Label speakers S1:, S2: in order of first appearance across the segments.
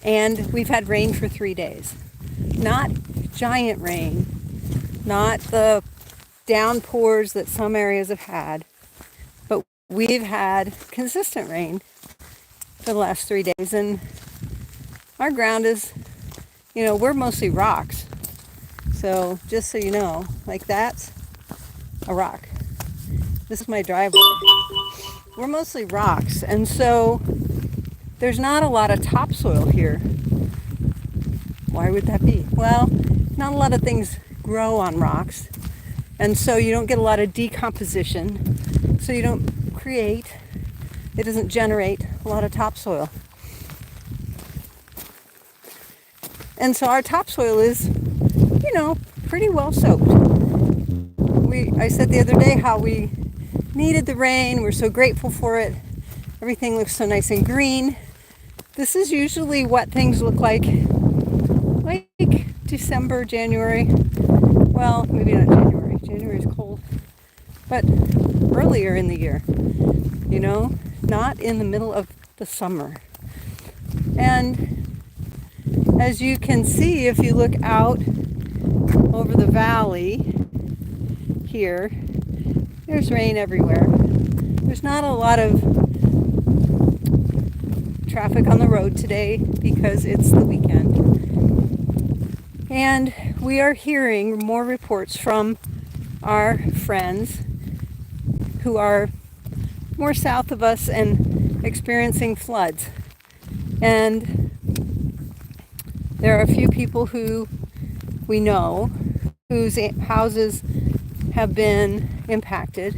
S1: And we've had rain for 3 days. Not giant rain, not the downpours that some areas have had, but we've had consistent rain for the last 3 days. And our ground is, we're mostly rocks. So just so you know, like that's a rock. This is my driveway. We're mostly rocks, and so there's not a lot of topsoil here. Why would that be? Well, not a lot of things grow on rocks, and so you don't get a lot of decomposition, so you don't it doesn't generate a lot of topsoil. And so our topsoil is, pretty well soaked. I said the other day how we needed the rain. We're so grateful for it. Everything looks so nice and green. This is usually what things look like December, January. Well, maybe not January. January is cold. But earlier in the year, not in the middle of the summer. And as you can see, if you look out over the valley here, there's rain everywhere. There's not a lot of traffic on the road today because it's the weekend. And we are hearing more reports from our friends who are more south of us and experiencing floods. And there are a few people who we know whose houses have been impacted,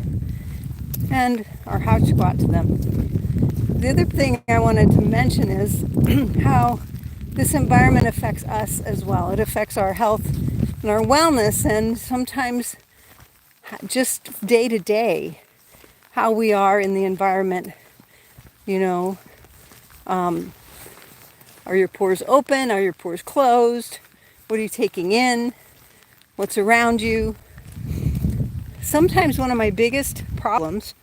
S1: and our hearts go out to them. The other thing I wanted to mention is how this environment affects us as well. It affects our health and our wellness, and sometimes just day to day, how we are in the environment. Are your pores open? Are your pores closed? What are you taking in? What's around you? Sometimes one of my biggest problems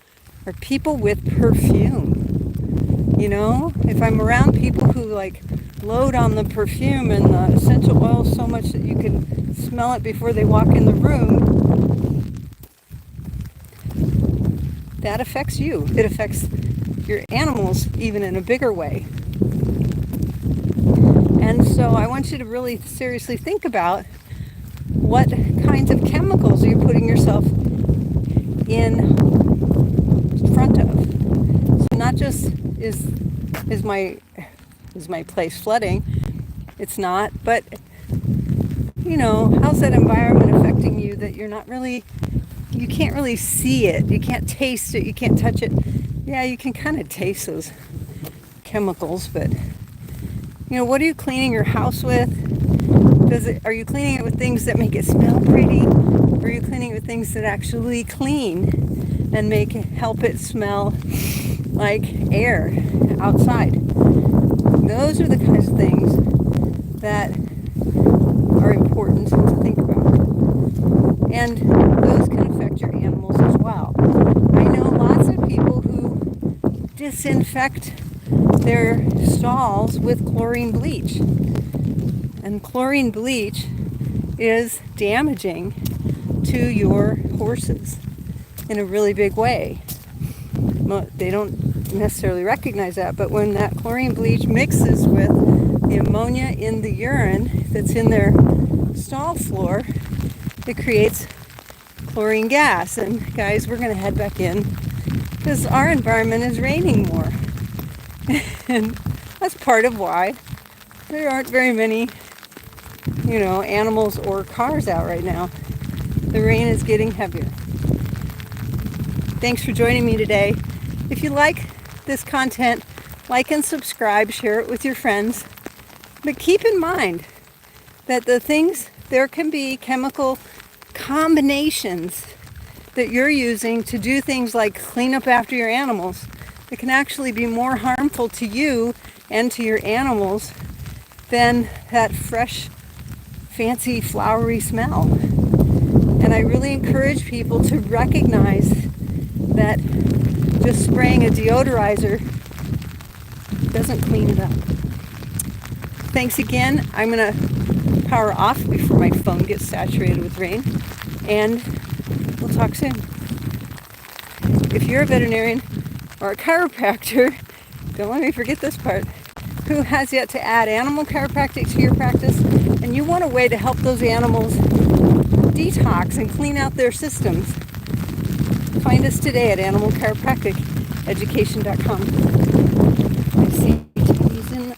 S1: are people with perfume. If I'm around people who load on the perfume and the essential oil so much that you can smell it before they walk in the room, that affects you. It affects your animals even in a bigger way. And so I want you to really seriously think about what kinds of chemicals are you putting yourself in front of. So not just is my place flooding, it's not, but how's that environment affecting you that you can't really see it, you can't taste it, you can't touch it. Yeah, you can kind of taste those chemicals, but what are you cleaning your house with? Are you cleaning it with things that make it smell pretty? Or are you cleaning it with things that actually clean and help it smell like air outside? Those are the kinds of things that are important to think about. And those can affect your animals as well. I know lots of people who disinfect their stalls with chlorine bleach. And chlorine bleach is damaging to your horses in a really big way. They don't necessarily recognize that, but when that chlorine bleach mixes with the ammonia in the urine that's in their stall floor, it creates chlorine gas. And guys, we're going to head back in because our environment is raining more. And that's part of why there aren't very many animals or cars out right now. The rain is getting heavier. Thanks for joining me today. If you like this content, like and subscribe, share it with your friends. But keep in mind that there can be chemical combinations that you're using to do things like clean up after your animals that can actually be more harmful to you and to your animals than that fresh, fancy, flowery smell. And I really encourage people to recognize that just spraying a deodorizer doesn't clean it up. Thanks again. I'm going to power off before my phone gets saturated with rain, and we'll talk soon. If you're a veterinarian or a chiropractor, don't let me forget this part, who has yet to add animal chiropractic to your practice, and you want a way to help those animals detox and clean out their systems, find us today at animalchiropracticeducation.com. I see Teddy's in